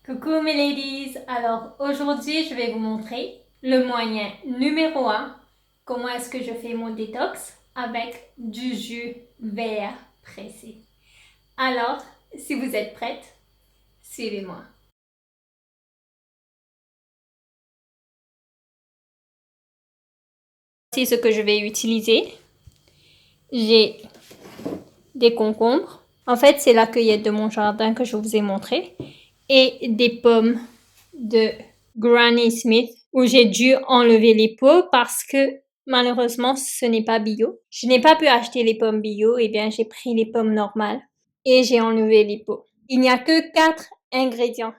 Coucou mes ladies, alors aujourd'hui je vais vous montrer le moyen numéro 1, comment est-ce que je fais mon détox avec du jus vert pressé. Alors, si vous êtes prête, suivez-moi. C'est ce que je vais utiliser. J'ai des concombres. En fait, c'est la cueillette de mon jardin que je vous ai montré. Et des pommes de Granny Smith où j'ai dû enlever les peaux parce que malheureusement ce n'est pas bio. Je n'ai pas pu acheter les pommes bio, et bien j'ai pris les pommes normales et j'ai enlevé les peaux. Il n'y a que 4 ingrédients.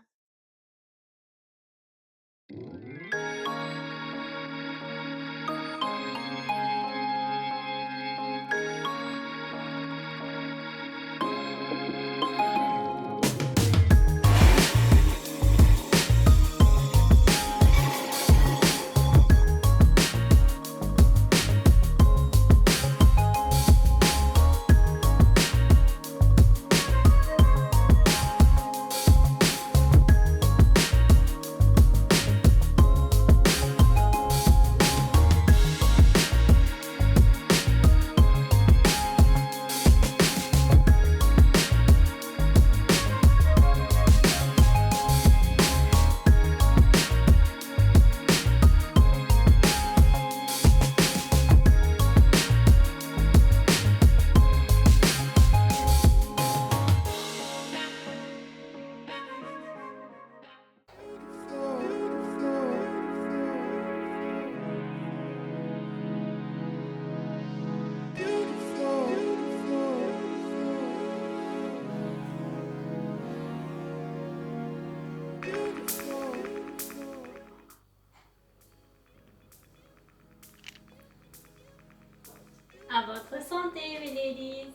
À votre santé, mes ladies.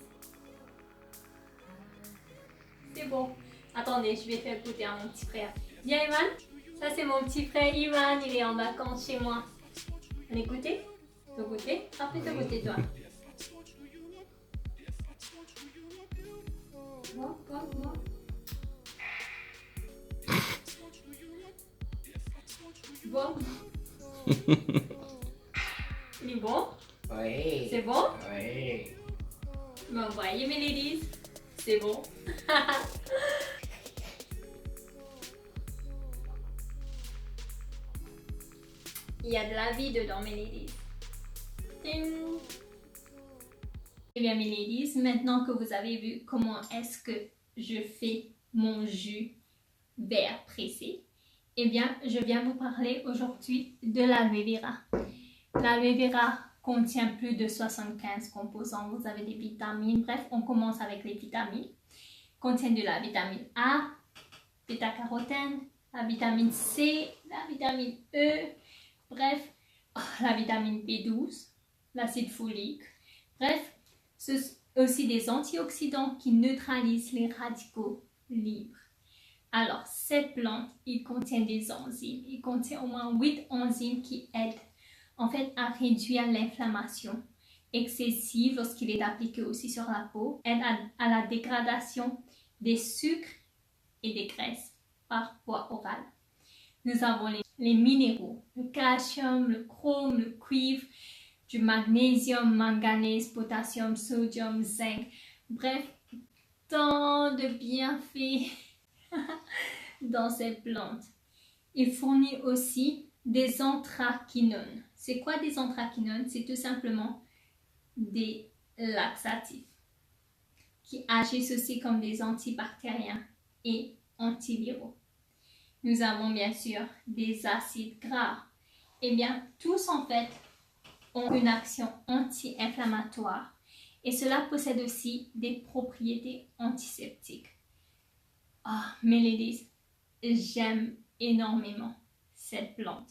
C'est bon. Attendez, je vais faire goûter à mon petit frère. Viens, Iman. Ça, c'est mon petit frère Iman. Il est en vacances chez moi. Allez, goûter. Tu veux goûter? Après, tu goûter, toi. Bon, bon, bon. Bon. Il est bon? Oui. C'est bon? Oui. Bon, voyez mes ladies, c'est bon. Il y a de la vie dedans, mes ladies. Ding. Eh bien, mes ladies, maintenant que vous avez vu comment est-ce que je fais mon jus vert pressé, eh bien, je viens vous parler aujourd'hui de l'aloe vera. L'aloe vera contient plus de 75 composants. Vous avez des vitamines. Bref, on commence avec les vitamines. Contient de la vitamine A, bêta-carotène, la vitamine C, la vitamine E, bref, la vitamine B12, l'acide folique. Bref, ce sont aussi des antioxydants qui neutralisent les radicaux libres. Alors, cette plante, il contient des enzymes. Il contient au moins 8 enzymes qui aident en fait à réduire l'inflammation excessive lorsqu'il est appliqué aussi sur la peau, aide à la dégradation des sucres et des graisses par voie orale. Nous avons les minéraux, le calcium, le chrome, le cuivre, du magnésium, manganèse, potassium, sodium, zinc. Bref, tant de bienfaits dans cette plante. Il fournit aussi des anthraquinones. C'est quoi des anthraquinones? C'est tout simplement des laxatifs qui agissent aussi comme des antibactériens et antiviraux. Nous avons bien sûr des acides gras. Eh bien, tous en fait ont une action anti-inflammatoire et cela possède aussi des propriétés antiseptiques. Ah, mes ladies, j'aime énormément cette plante.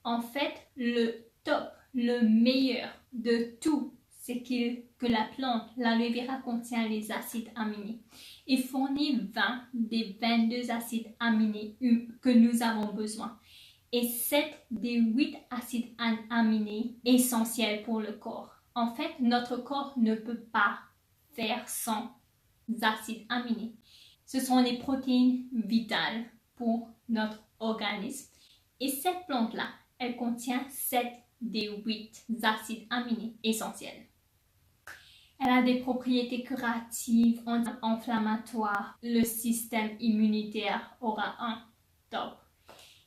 En fait, le top, le meilleur de tout, c'est que la plante, l'aloe vera, contient les acides aminés. Il fournit 20 des 22 acides aminés que nous avons besoin et 7 des 8 acides aminés essentiels pour le corps. En fait, notre corps ne peut pas faire sans acides aminés. Ce sont des protéines vitales pour notre organisme. Et cette plante-là, elle contient 7 des 8 acides aminés essentiels. Elle a des propriétés curatives, anti-inflammatoires. Le système immunitaire aura un top.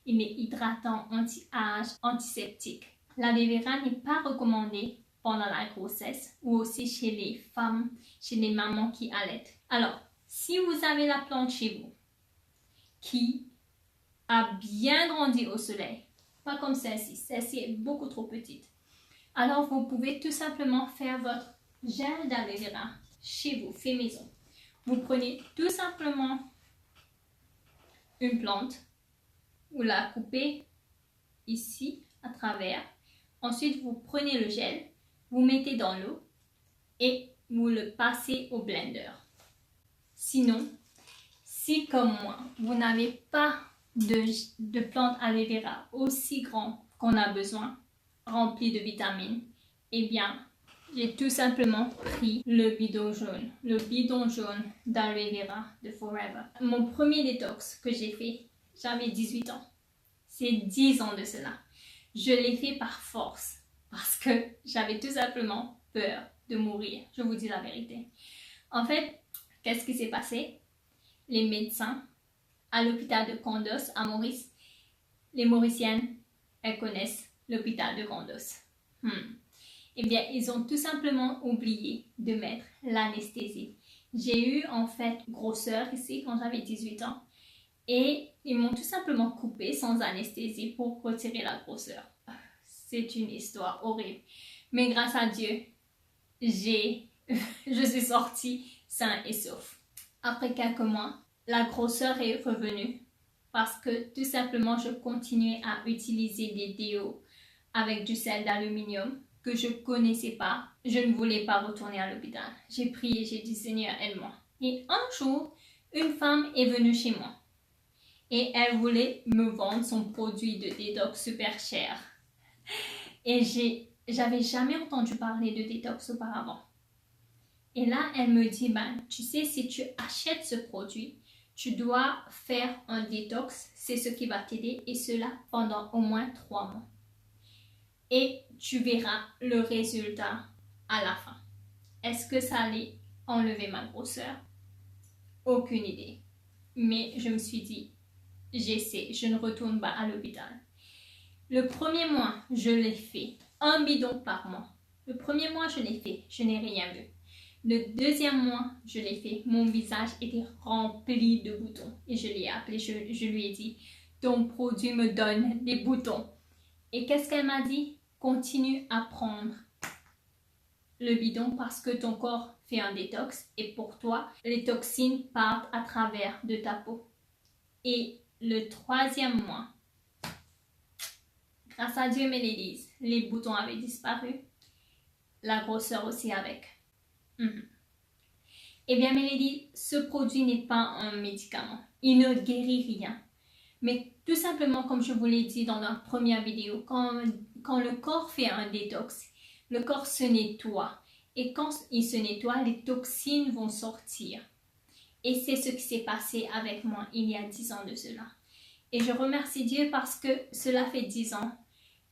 Il est hydratant, anti-âge, antiseptique. L'aloe vera n'est pas recommandé pendant la grossesse ou aussi chez les femmes, chez les mamans qui allaitent. Alors, si vous avez la plante chez vous qui a bien grandi au soleil, pas comme celle-ci est beaucoup trop petite, alors vous pouvez tout simplement faire votre gel d'aloe vera chez vous, fait maison. Vous prenez tout simplement une plante, vous la coupez ici à travers. Ensuite, vous prenez le gel, vous mettez dans l'eau et vous le passez au blender. Sinon, si comme moi, vous n'avez pas de plante aloe vera aussi grand qu'on a besoin, rempli de vitamines, eh bien, j'ai tout simplement pris le bidon jaune d'aloe vera de Forever. Mon premier détox que j'ai fait, j'avais 18 ans. C'est 10 ans de cela. Je l'ai fait par force parce que j'avais tout simplement peur de mourir. Je vous dis la vérité. En fait, qu'est-ce qui s'est passé? Les médecins à l'hôpital de Condos à Maurice, les Mauriciennes, elles connaissent l'hôpital de Condos. Eh bien, ils ont tout simplement oublié de mettre l'anesthésie. J'ai eu en fait grosseur ici quand j'avais 18 ans et ils m'ont tout simplement coupé sans anesthésie pour retirer la grosseur. C'est une histoire horrible. Mais grâce à Dieu, je suis sortie sain et sauf. Après quelques mois, la grosseur est revenue parce que tout simplement je continuais à utiliser des déos avec du sel d'aluminium que je connaissais pas. Je ne voulais pas retourner à l'hôpital. J'ai prié, j'ai dit Seigneur, aide-moi. Et un jour, une femme est venue chez moi et elle voulait me vendre son produit de détox super cher. Et j'avais jamais entendu parler de détox auparavant. Et là, elle me dit, tu sais, si tu achètes ce produit, tu dois faire un détox, c'est ce qui va t'aider, et cela pendant au moins 3 mois. Et tu verras le résultat à la fin. Est-ce que ça allait enlever ma grosseur? Aucune idée. Mais je me suis dit, j'essaie, je ne retourne pas à l'hôpital. Le premier mois, je l'ai fait. 1 bidon par mois. Le premier mois, je l'ai fait. Je n'ai rien vu. Le deuxième mois, je l'ai fait. Mon visage était rempli de boutons. Et je l'ai appelé, je lui ai dit, ton produit me donne des boutons. Et qu'est-ce qu'elle m'a dit? Continue à prendre le bidon parce que ton corps fait un détox. Et pour toi, les toxines partent à travers de ta peau. Et le 3e mois, grâce à Dieu, mes ladies, les boutons avaient disparu. La grosseur aussi avec. Eh bien, mes ladies, ce produit n'est pas un médicament. Il ne guérit rien. Mais tout simplement, comme je vous l'ai dit dans la première vidéo, quand le corps fait un détox, le corps se nettoie. Et quand il se nettoie, les toxines vont sortir. Et c'est ce qui s'est passé avec moi il y a 10 ans de cela. Et je remercie Dieu parce que cela fait 10 ans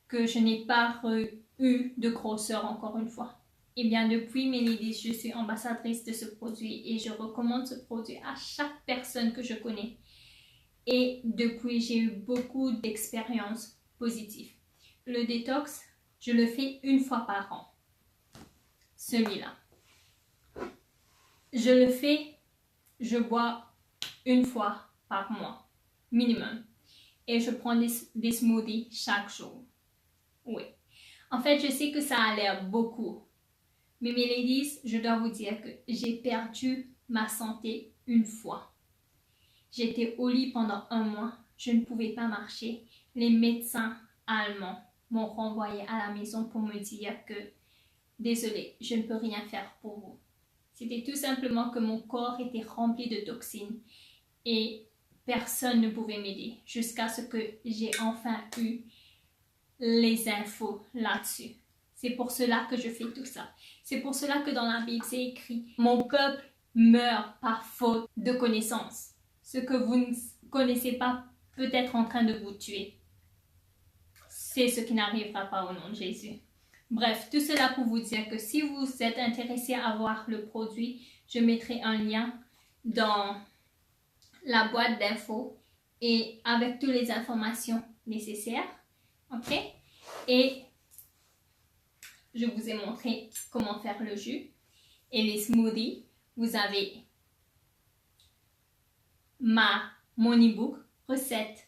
que je n'ai pas eu de grosseur encore une fois. Et bien depuis, mes ladies, je suis ambassadrice de ce produit et je recommande ce produit à chaque personne que je connais. Et depuis, j'ai eu beaucoup d'expériences positives. Le détox, je le fais 1 fois par an. Celui-là. Je le fais, je bois 1 fois par mois, minimum. Et je prends des smoothies chaque jour. Oui. En fait, je sais que ça a l'air beaucoup. Mais mes ladies, je dois vous dire que j'ai perdu ma santé 1 fois. J'étais au lit pendant 1 mois. Je ne pouvais pas marcher. Les médecins allemands m'ont renvoyé à la maison pour me dire que désolé, je ne peux rien faire pour vous. C'était tout simplement que mon corps était rempli de toxines et personne ne pouvait m'aider jusqu'à ce que j'ai enfin eu les infos là-dessus. C'est pour cela que je fais tout ça. C'est pour cela que dans la Bible, c'est écrit « Mon peuple meurt par faute de connaissance. Ce que vous ne connaissez pas peut être en train de vous tuer. C'est ce qui n'arrivera pas au nom de Jésus. Bref, tout cela pour vous dire que si vous êtes intéressé à voir le produit, je mettrai un lien dans la boîte d'infos et avec toutes les informations nécessaires. Ok? Et je vous ai montré comment faire le jus et les smoothies. Vous avez mon e-book, recette